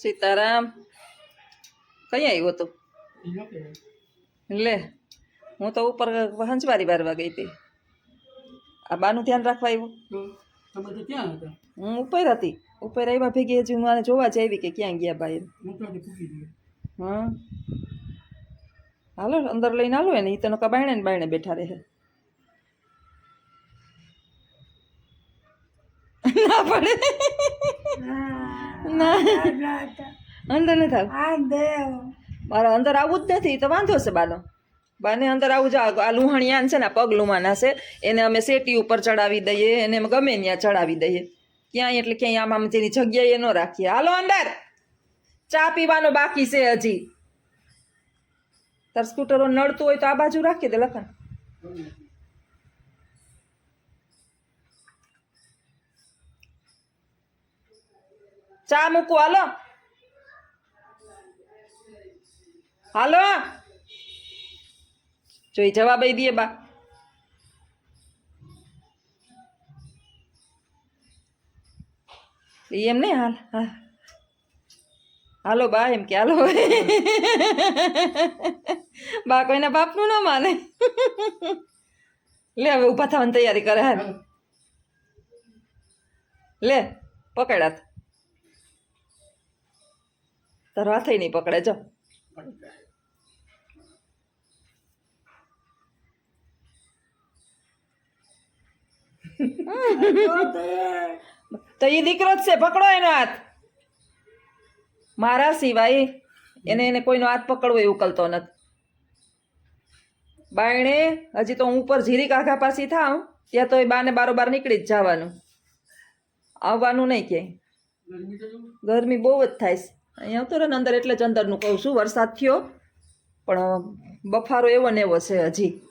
સીતારામ કઈ આવ્યો તો લે હું તો ઉપર હંસવારી બારવા ગઈ હતી આ બાનું ધ્યાન રાખવા આવ્યો હું ઉપર હતી ઉપર આવ્યા ભેગી હજી હું આને જોવા જ આવી કે ક્યાં ગયા ભાઈ હા હાલો અંદર લઈને હાલો એને એ તો નકા બાયણે ને બાયણે બેઠા રહે ના પડે ના અંદર ન થાવ મારા અંદર આવું જ નથી તો વાંધો છે બાનો બાને અંદર આવું જા આ લુહાણિયાન છે ને પગ લુમાના છે એને અમે સેટી ઉપર ચડાવી દઈએ એને ગમે ત્યાં ચડાવી દઈએ ક્યાંય એટલે ક્યાંય આમ તેની જગ્યાએ ન રાખીએ હાલો અંદર ચા પીવાનો બાકી છે હજી તાર સ્કૂટરો નડતું હોય તો આ બાજુ રાખી દે લખન ચા મૂકું હાલો હાલો જોઈ જવાબ દઈએ બા એમ નહીં હાલ હા હાલો બા એમ કે હાલો બા કોઈના બાપનું ન માને લે હવે ઊભા થવાની તૈયારી કરે હાલ લે પકડાત તારો હાથ નહીં પકડે જો તો એ દીકરો જ છે પકડો એનો હાથ મારા સિવાય એને કોઈનો હાથ પકડવો એવું ઉકલતો નથી બાયણે હજી તો હું ઉપર ઝીરી કાઘા પાસી થાવ ત્યાં તો એ બાને બારોબાર નીકળી જ જવાનું આવવાનું નહીં ક્યાંય ગરમી બહુ જ થાય છે અહીંયા આવતો રહે ને અંદર એટલે જ અંદરનું કહું છું વરસાદ થયો પણ બફારો એવો ને એવો છે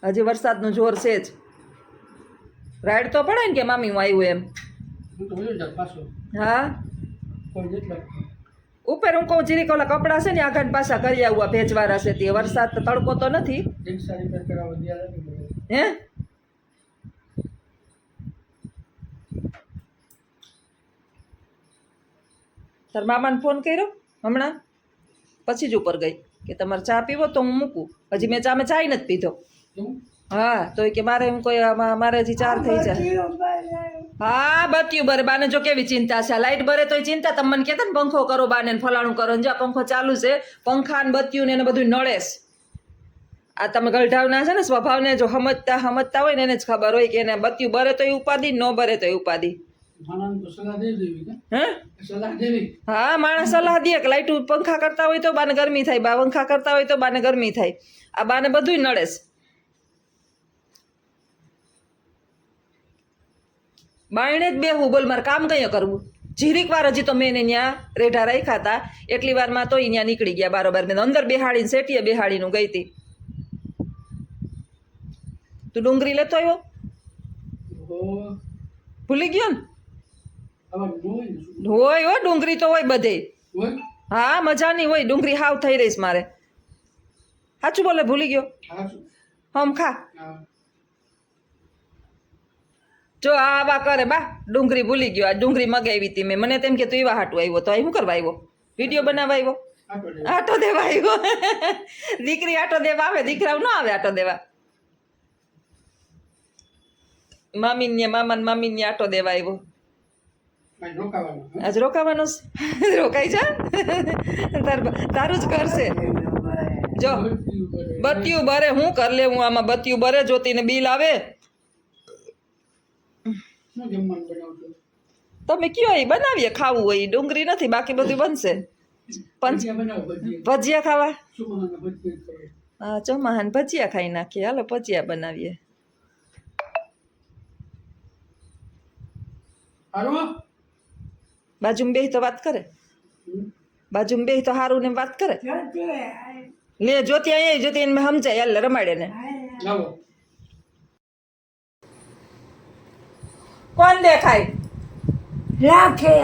હજી વરસાદનું જોર છે જ રાઈડ તો પડે ને કે મામી હું આવ્યું એમ હા ઉપર હું કહું જીરીક ઓલા કપડાં છે ને આઘાન પાછા કરી આવું આ ભેજવાળા છે તે વરસાદ તડકો તો નથી હે તાર મામાને ફોન કર્યો હમણાં પછી જ ઉપર ગઈ કે તમારે ચા પીવો તો હું મૂકું હજી મેં ચા નથી પીધો હા તો કે મારે એમ કોઈ મારે હજી 4 થઈ જાય હા બત્યું બરે બાને જો કેવી ચિંતા છે લાઇટ બરે તોય ચિંતા તમે મને કહેતા ને પંખો કરો બાને ફલાણું કરો ને જ્યાં પંખો ચાલુ છે પંખા ને બત્યું ને એને બધું નળેશ આ તમે ગલઢાવના છે ને સ્વભાવને જો સમજતા હોય ને એને જ ખબર હોય કે એને બત્યું બરે તો એ ઉપાધિ ન બરે તો એ ઉપાધિ હા માણસ સલાહ દે કે લાઈટ પંખા કરતા હોય તો બાને ગરમી થાય બા પંખા કરતા હોય તો બાને ગરમી થાય આ બાને બધું નળેશ બાયણે જ બેહવું બોલ મારે કામ કઈ કરવું જીરીક વાર હજી તો મેં એને ત્યાં રેઢા રાખ્યા હતા એટલી વારમાં તો ત્યાં નીકળી ગયા બારોબાર મેં અંદર બેહાડીને સેટીએ બેહાડીનું ગઈ હતી તું ડુંગળી લેતો આવ્યો ભૂલી ગયો ને હોય હો ડુંગળી તો હોય બધે હા મજાની હોય ડુંગળી હાવ થઈ રહીશ મારે સાચું બોલે ભૂલી ગયો હમ ખા જો આવા કરે બા ડુંગળી ભૂલી ગયો આ ડુંગળી મગાવી હતી મેં મને તેમ કે તું એવા હાટું આવ્યો તો શું કરવા આવ્યો વિડીયો બનાવવા આવ્યો આટો દેવા આવ્યો દીકરી આટો દેવા આવે દીકરાઓ ન આવે આટો દેવા મામીને આટો દેવા આવ્યો આજ રોકાવાનો રોકાઈ જા તારું જ કરશે જો બત્યું બરે હું કર લે હું આમાં બત્યું બરે જોતીને બિલ આવે તમે કયો એ બનાવીએ ખાવું હોય ડુંગળી નથી બાકી બધું બનશે ભજીયા ખાવા હા ચોમાહાન ભજીયા ખાઈ નાખીએ હાલો ભજીયા બનાવીએ બાજુમાં બેહી તો વાત કરે બાજુમાં બેહી તો હારું ને વાત કરે લે જોતી અહીંયા જોતી એને સમજાય હાલ રમાડે ને કોણ દેખાય લાખી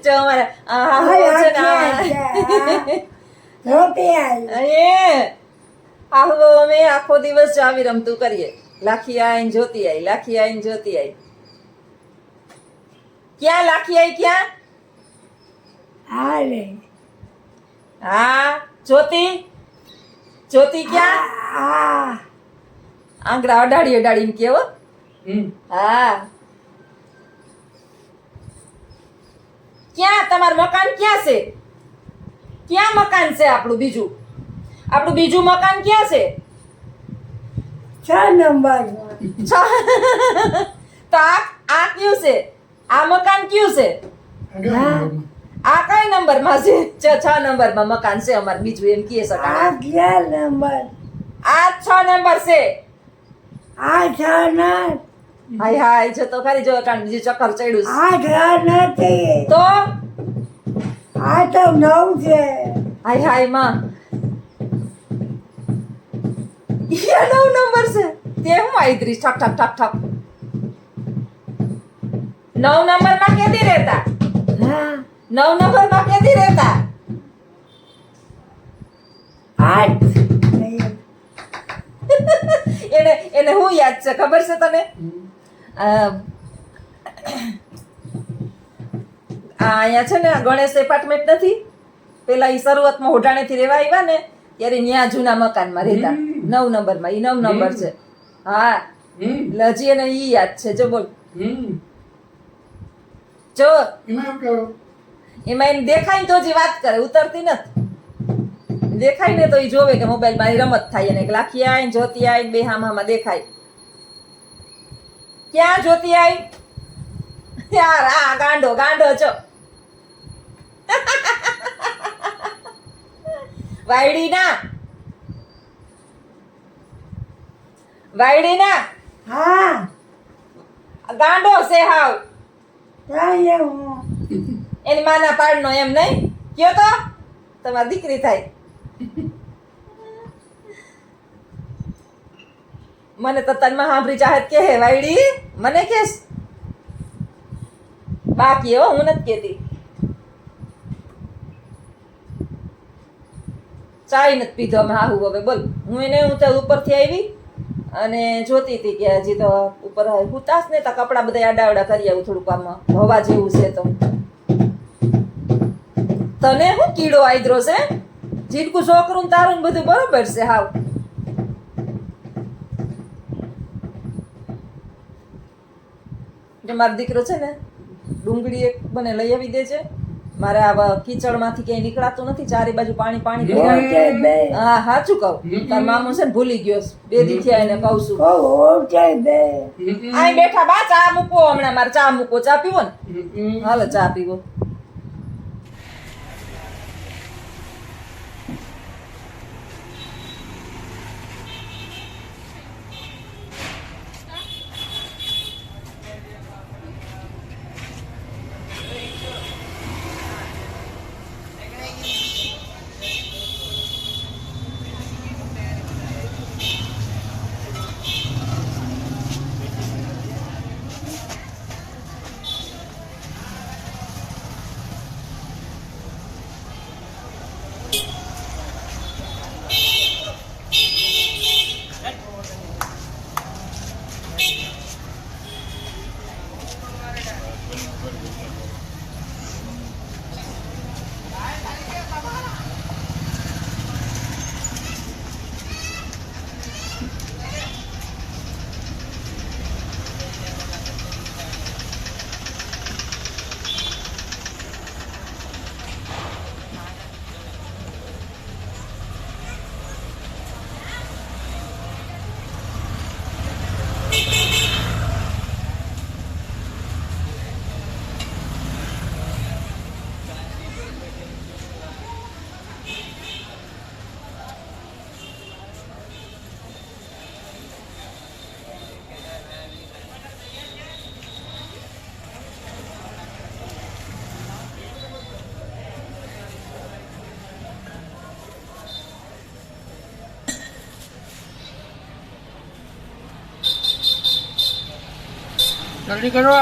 જો અમે આખો દિવસ જો આવી રમતું કરીએ લાખી આઈને જોતી આઈ ક્યાં લાખી આઈ ક્યાં? હાલે હા જ્યોતિ, જ્યોતિ ક્યાં? આ આંગળા અડાડી અડાડીને કેવો. હા ક્યાં તમારું મકાન ક્યાં છે? ક્યાં મકાન છે આપણું બીજું? આપણું બીજું મકાન ક્યાં છે? 6 નંબર તો આ કયું છે? આ મકાન કયું છે? આ કઈ નંબર માં છે? 6 નંબર માં મકાન છે અમાર બીજું એમ કહે છે. આ 11 નંબર આ 6 નંબર છે. આ 6 ના હાય હાય જો તો ખરી જો કાન બીજું ચક્કર ચડ્યું છે. આ 6 નથી તો આ તો 9 છે હાય હાય માં ઈ 9 નંબર છે. તે હું આઈદ્રી ઠક ઠક ઠક ઠક 9 નંબર માં કેદી રહેતા? હા 9 નંબર માં કેદી રહેતા? 8 એને હું યાદ છે ખબર છે તને? અહીંયા છે ને ગણેશ એપાર્ટમેન્ટ નથી પેલા ઈ શરૂઆતમાં હોઢાણેથી રહેવા આવ્યા ને ત્યારે ન્યા જૂના મકાનમાં રહેતા 9 નંબરમાં. ઈ 9 નંબર છે. હા એટલે હજી એને ઈ યાદ છે. જો બોલ જો એમાં એને દેખાય તો જ વાત કરે, ઉતરતી નથી. દેખાય ને તો ઈ જોવે કે મોબાઈલમાં રમત થાય એને લાખી આઈ જ્યોતિ આઈ બે હામાં દેખાય. ક્યાં જ્યોતિ આઈ? યાર આ ગાંડો ગાંડો છો. વાયડી ના વાયડી ના હા ગાંડો છે હાવ. કાંઈ હું એની માના પાડનો એમ નહીં કયો તો તમારી દીકરી થાય. મને તો તનમાં સાંભળી ચાહત કે હે વાયડી મને કેસ બાકી હો હું નથી કેતી. ચાય નથી પીધો અમે હાહુ હવે બોલ. હું એને હું તો ઉપરથી આવી અને જોતી હતી કે હજી તો ઉપર હુતાશ ને તો કપડા બધા આડાવડા કરી આવું થોડુંક આમાં હવા જેવું છે તો. તને શું કીડો આયદ્રો છે? જીટકું છોકરું ને તારું ને બધું બરોબર છે હાવ. મારો દીકરો છે ને ડુંગળી એક મને લઈ આવી દે છે. મારે આ કીચડમાંથી ક્યાંય નીકળાતું નથી. ચારે બાજુ પાણી પાણી ભેગા. હા સાચું કહું તાર મામો છે ને ભૂલી ગયો 2 દી થયા એને કહું છું. આય બેઠા બા ચા મૂકો હમણાં મારે ચા મૂકો. ચા પીવો ને? હાલો ચા પીવો. જલ્દી કરો.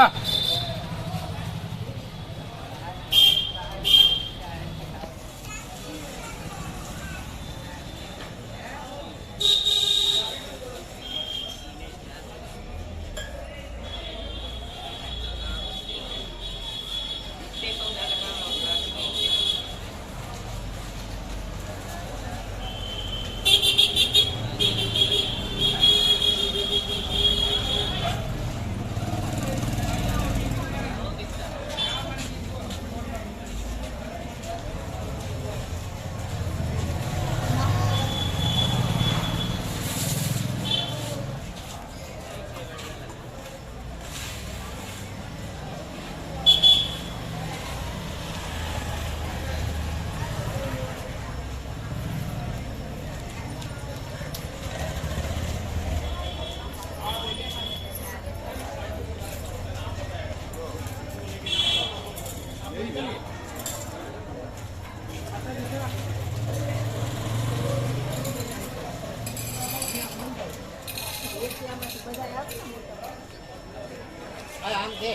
लिए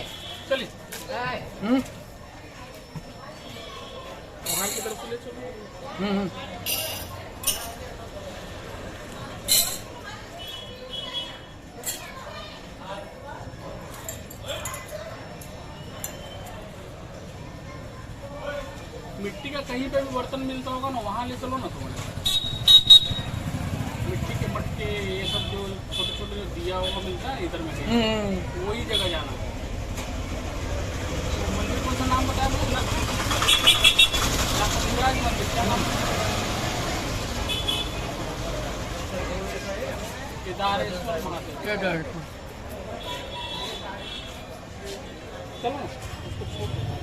चलिए वहाँ की तरफ से ले चलो मिट्टी का कहीं पे भी बर्तन मिलता होगा ना वहाँ ले चलो ना थोड़ा मिट्टी के मटके ये सब जो छोटे छोटे जो दिया होगा मिलता है इधर में कहीं, वही जगह जाना तो मंदिर कौन सा नाम बताया मुझे शिवराज मंदिर क्या नाम केदारेश्वर महादेव चलो उसको